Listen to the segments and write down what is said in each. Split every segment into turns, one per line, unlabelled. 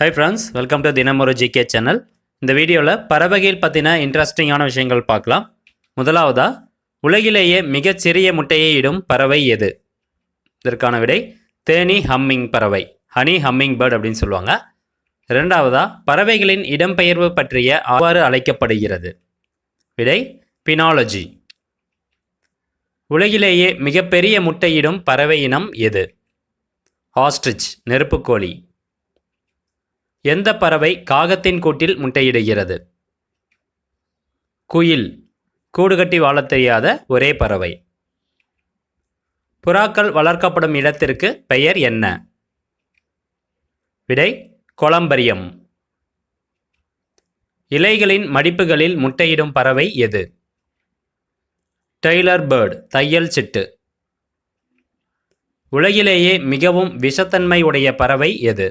Hi friends, welcome to Thinam Oru GK channel. இந்த வீடியோவில் பறவைகள் பற்றின இன்ட்ரெஸ்டிங்கான விஷயங்கள் பார்க்கலாம். முதலாவதா, உலகிலேயே மிகச்சிறிய முட்டையை இடும் பறவை எது? இதற்கான விடை தேனி ஹம்மிங் பறவை, ஹனி ஹம்மிங் பேர்ட் அப்படின்னு சொல்லுவாங்க. இரண்டாவதா, பறவைகளின் இடம்பெயர்வு பற்றிய அவ்வாறு அழைக்கப்படுகிறது. விடை பினாலஜி. உலகிலேயே மிகப்பெரிய முட்டையிடும் பறவை இனம் எது? ஆஸ்ட்ரிச், நெருப்புக்கோழி. எந்த பறவை காகத்தின் கூட்டில் முட்டையிடுகிறது? குயில், கூடுகட்டி வாழத் தெரியாத ஒரே பறவை. புறாக்கள் வளர்க்கப்படும் இடத்திற்கு பெயர் என்ன? விடை கொலம்பரியம். இலைகளின் மடிப்புகளில் முட்டையிடும் பறவை எது? டெய்லர் பேர்டு, தையல் சிட்டு. உலகிலேயே மிகவும் விஷத்தன்மை உடைய பறவை எது?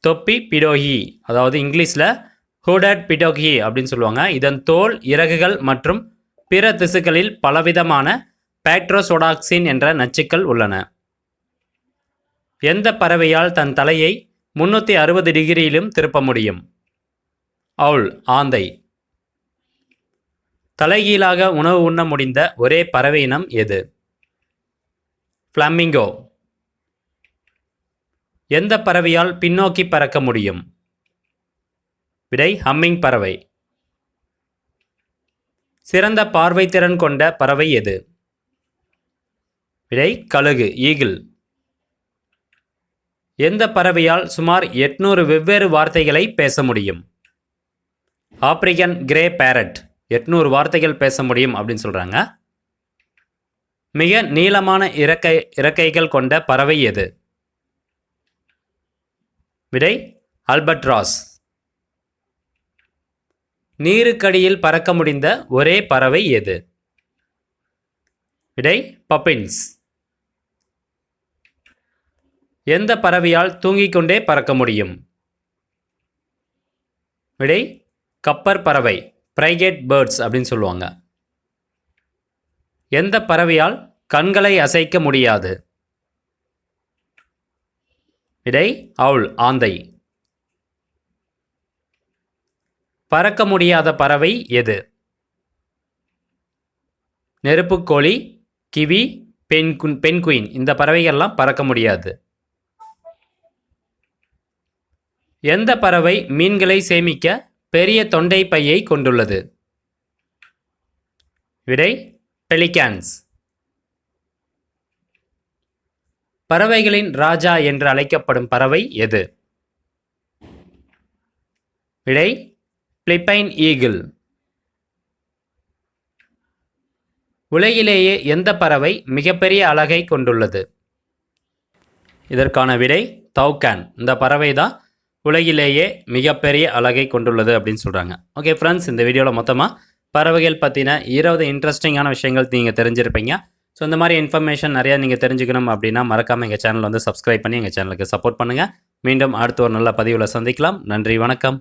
தொப்பி பிடோகி, அதாவது இங்கிலீஷில் ஹூடட் பிடோகி அப்படின்னு சொல்லுவாங்க. இதன் தோல், இறகுகள் மற்றும் பிற திசுக்களில் பலவிதமான பேக்ட்ரோசோடாக்சின் என்ற நச்சுக்கள் உள்ளன. எந்த பறவையால் தன் தலையை 360 டிகிரியிலும் திருப்ப முடியும்? அவுல், ஆந்தை. தலைகீழாக உணவு உண்ண முடிந்த ஒரே பறவை இனம் எது? ஃப்ளமிங்கோ. எந்த பறவையால் பின்னோக்கி பறக்க முடியும்? விடை ஹம்மிங் பறவை. சிறந்த பார்வை திறன் கொண்ட பறவை எது? விடை கழுகு, ஈகிள். எந்த பறவையால் சுமார் 800 வெவ்வேறு வார்த்தைகளை பேச முடியும்? ஆப்பிரிக்கன் கிரே பேரட், 800 வார்த்தைகள் பேச முடியும் அப்படின்னு சொல்கிறாங்க. மிக நீளமான இறக்கைகள் கொண்ட பறவை எது? விடை அல்பட்ராஸ். நீருக்கடியில் பறக்க முடிந்த ஒரே பறவை எது? விடை பப்பின்ஸ். எந்த பறவையால் தூங்கிக் கொண்டே பறக்க முடியும்? விடை கப்பர் பறவை, பிரைகேட் பேர்ட்ஸ் அப்படின்னு சொல்லுவாங்க. எந்த பறவையால் கண்களை அசைக்க முடியாது? விடை அவுல், ஆந்தை. பறக்க முடியாத பறவை எது? நெருப்புக்கோழி, கிவி, பென்குயின். இந்த பறவைகள்லாம் பறக்க முடியாது. எந்த பறவை மீன்களை சேமிக்க பெரிய தொண்டை பையை கொண்டுள்ளது? விடை பெலிகான்ஸ். பறவைகளின் ராஜா என்று அழைக்கப்படும் பறவை எது? விடை பிலிப்பைன் ஈகிள். உலகிலேயே எந்த பறவை மிகப்பெரிய அலகை கொண்டுள்ளது? இதற்கான விடை தௌகான். இந்த பறவை தான் உலகிலேயே மிகப்பெரிய அலகை கொண்டுள்ளது அப்படின்னு சொல்கிறாங்க. ஓகே ஃப்ரெண்ட்ஸ், இந்த வீடியோவில் மொத்தமாக பறவைகள் பற்றின 20 இன்ட்ரெஸ்டிங்கான விஷயங்கள் நீங்கள் தெரிஞ்சிருப்பீங்க. ஸோ இந்த மாதிரி இன்ஃபர்மேஷன் நிறையா நீங்கள் தெரிஞ்சுக்கணும் அப்படின்னா மறக்காமல் எங்கள் சேனல் வந்து சப்ஸ்கிரைப் பண்ணி எங்கள் சேனலுக்கு சப்போர்ட் பண்ணுங்கள். மீண்டும் அடுத்த ஒரு நல்ல பதிவில் சந்திக்கலாம். நன்றி, வணக்கம்.